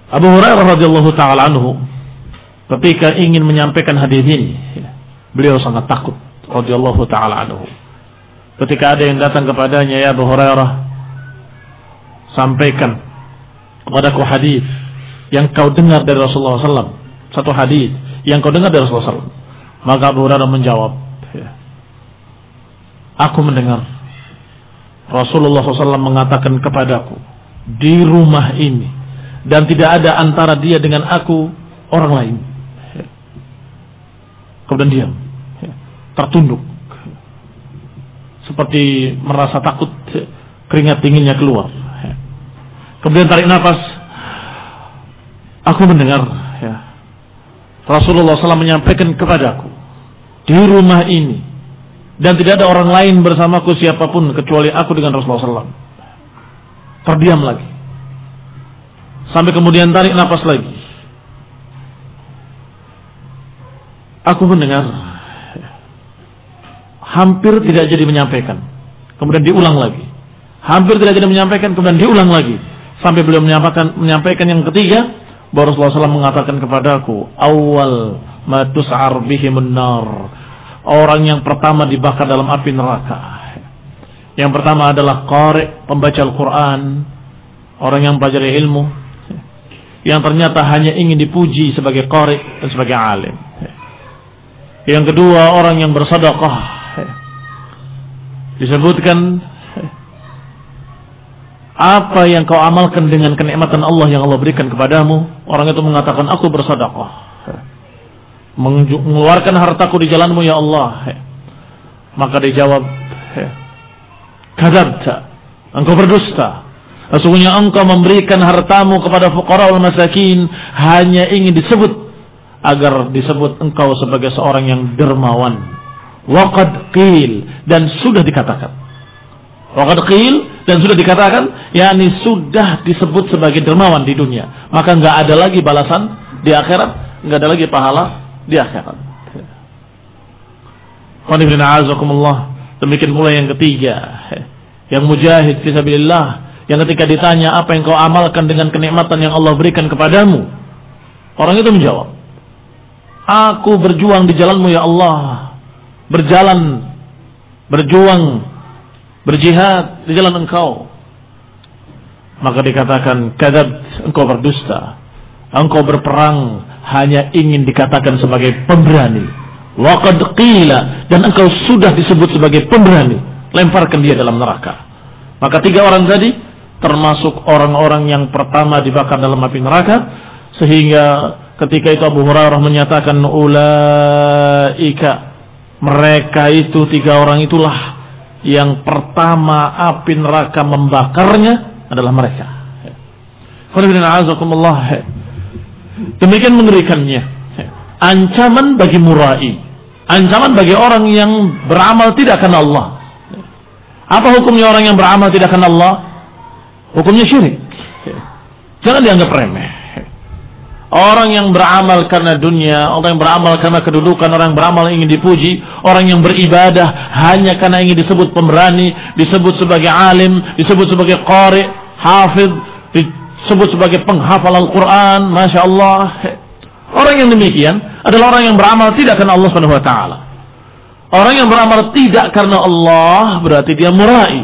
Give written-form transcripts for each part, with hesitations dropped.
Abu Hurairah radhiyallahu taala anhu ketika ingin menyampaikan hadis ini, beliau sangat takut radhiyallahu taala anhu. Ketika ada yang datang kepadanya, ya Abu Hurairah, sampaikan kepadaku hadis yang kau dengar dari Rasulullah SAW. Satu hadis yang kau dengar dari Rasulullah SAW. Maka Abu Hurairah menjawab, aku mendengar Rasulullah SAW mengatakan kepadaku di rumah ini, dan tidak ada antara dia dengan aku orang lain. Kemudian diam, tertunduk, seperti merasa takut, keringat dinginnya keluar. Kemudian tarik nafas. Aku mendengar Rasulullah SAW menyampaikan kepadaku di rumah ini, dan tidak ada orang lain bersamaku siapapun kecuali aku dengan Rasulullah SAW. Terdiam lagi, sampai kemudian tarik nafas lagi. Aku mendengar, hampir tidak jadi menyampaikan, kemudian diulang lagi. Hampir tidak jadi menyampaikan, kemudian diulang lagi, sampai beliau menyampaikan yang ketiga, bahwa Rasulullah SAW mengatakan kepadaku, awal ma tus'ar bihimun nar, orang yang pertama dibakar dalam api neraka. Yang pertama adalah qari, pembaca Al-Quran, orang yang pelajari ilmu, yang ternyata hanya ingin dipuji sebagai qari dan sebagai alim. Yang kedua, orang yang bersedekah. Disebutkan, apa yang kau amalkan dengan kenikmatan Allah yang Allah berikan kepadamu? Orang itu mengatakan, aku bersedekah, mengeluarkan hartaku di jalanmu ya Allah. Maka dijawab, kadzabta, engkau berdusta. Sesungguhnya engkau memberikan hartamu kepada fuqara wal masakin hanya ingin disebut, agar disebut engkau sebagai seorang yang dermawan. Waqad qil, dan sudah dikatakan. Waqad qil, dan sudah dikatakan, yakni sudah disebut sebagai dermawan di dunia. Maka enggak ada lagi balasan di akhirat, enggak ada lagi pahala di akhirat. Demikian pula yang ketiga, yang mujahid fi sabilillah, yang ketika ditanya apa yang kau amalkan dengan kenikmatan yang Allah berikan kepadamu, orang itu menjawab, aku berjuang di jalanmu ya Allah, berjuang, berjihad di jalan engkau. Maka dikatakan, kadzabt, engkau berdusta, engkau berperang hanya ingin dikatakan sebagai pemberani. Waqad qila, dan engkau sudah disebut sebagai pemberani, lemparkan dia dalam neraka. Maka tiga orang tadi termasuk orang-orang yang pertama dibakar dalam api neraka, sehingga ketika itu Abu Hurairah menyatakan, ulaika, mereka itu tiga orang itulah yang pertama api neraka membakarnya adalah mereka. Demikian mengerikannya ancaman bagi murai, ancaman bagi orang yang beramal tidak karena Allah. Apa hukumnya orang yang beramal tidak karena Allah? Hukumnya syirik. Jangan dianggap remeh. Orang yang beramal karena dunia, orang yang beramal karena kedudukan, orang yang beramal ingin dipuji, orang yang beribadah hanya karena ingin disebut pemberani, disebut sebagai alim, disebut sebagai qari, hafidh, disebut sebagai penghafal Al-Quran, Masya Allah. Orang yang demikian adalah orang yang beramal tidak karena Allah Subhanahu wa ta'ala. Orang yang beramal tidak karena Allah berarti dia murai,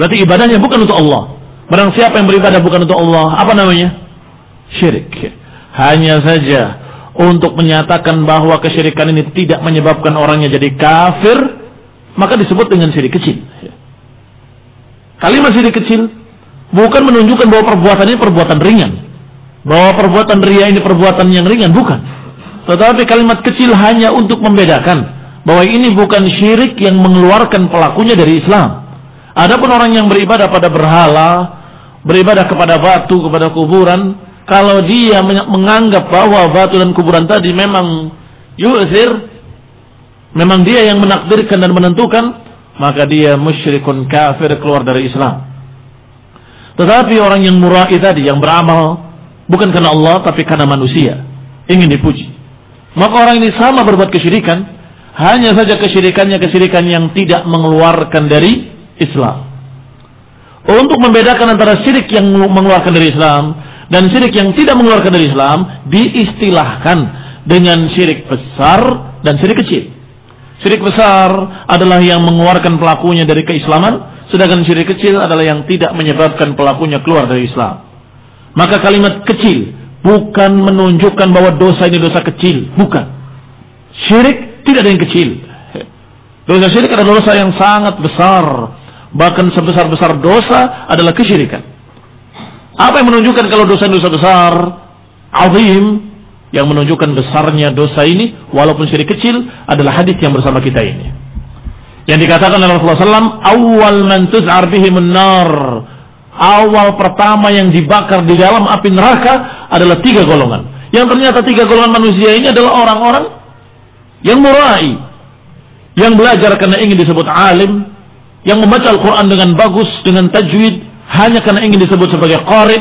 berarti ibadahnya bukan untuk Allah. Barang siapa yang beribadah bukan untuk Allah, apa namanya? Syirik. Hanya saja untuk menyatakan bahwa kesyirikan ini tidak menyebabkan orangnya jadi kafir, maka disebut dengan syirik kecil. Kalimat syirik kecil bukan menunjukkan bahwa perbuatan ini perbuatan ringan, bahwa perbuatan riya ini perbuatan yang ringan, bukan. Tetapi kalimat kecil hanya untuk membedakan bahwa ini bukan syirik yang mengeluarkan pelakunya dari Islam. Adapun orang yang beribadah pada berhala, beribadah kepada batu, kepada kuburan, kalau dia menganggap bahwa batu dan kuburan tadi memang yu'thir, memang dia yang menakdirkan dan menentukan, maka dia musyrikun kafir, keluar dari Islam. Tetapi orang yang murai tadi, yang beramal bukan karena Allah tapi karena manusia, ingin dipuji, maka orang ini sama berbuat kesyirikan, hanya saja kesyirikannya kesyirikan yang tidak mengeluarkan dari Islam. Untuk membedakan antara syirik yang mengeluarkan dari Islam Dan syirik yang tidak mengeluarkan dari Islam diistilahkan dengan syirik besar dan syirik kecil. Syirik besar adalah yang mengeluarkan pelakunya dari keislaman, sedangkan syirik kecil adalah yang tidak menyebabkan pelakunya keluar dari Islam. Maka kalimat kecil bukan menunjukkan bahwa dosa ini dosa kecil, bukan. Syirik tidak ada yang kecil. Dosa syirik adalah dosa yang sangat besar, bahkan sebesar-besar dosa adalah kesyirikan. Apa yang menunjukkan kalau dosa-dosa besar, azim, yang menunjukkan besarnya dosa ini, walaupun syirik kecil, adalah hadis yang bersama kita ini. Yang dikatakan oleh Rasulullah SAW, awal man tuz'ar bihimun nar, awal pertama yang dibakar di dalam api neraka adalah 3 golongan. Yang ternyata 3 golongan manusia ini adalah orang-orang yang murai, yang belajar karena ingin disebut alim, yang membaca Al-Quran dengan bagus, dengan tajwid, hanya karena ingin disebut sebagai qari,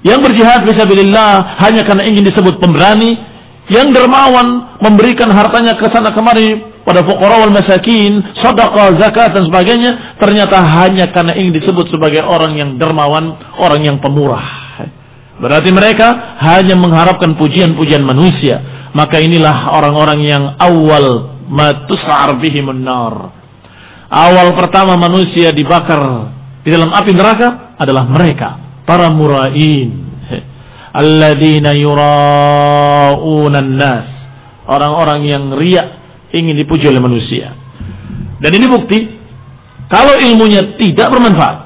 yang berjihad fisabilillah hanya karena ingin disebut pemberani, yang dermawan memberikan hartanya ke sana kemari pada fuqara wal masakin, sedekah, zakat dan sebagainya, ternyata hanya karena ingin disebut sebagai orang yang dermawan, orang yang pemurah. Berarti mereka hanya mengharapkan pujian-pujian manusia. Maka inilah orang-orang yang awal ma tus'ar bihimun nar. Awal pertama manusia dibakar di dalam api neraka adalah mereka, para mura'in, alladzina yura'una an-nas, orang-orang yang riya, ingin dipuji oleh manusia. Dan ini bukti kalau ilmunya tidak bermanfaat,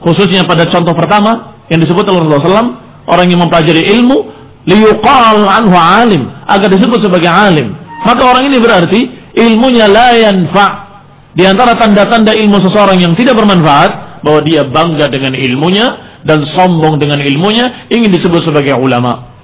khususnya pada contoh pertama yang disebut oleh Rasulullah SAW, orang yang mempelajari ilmu liyuqal anhu alim, agar disebut sebagai alim, maka orang ini berarti ilmunya la yanfa'. Di antara tanda-tanda ilmu seseorang yang tidak bermanfaat, bahwa dia bangga dengan ilmunya dan sombong dengan ilmunya, ingin disebut sebagai ulama.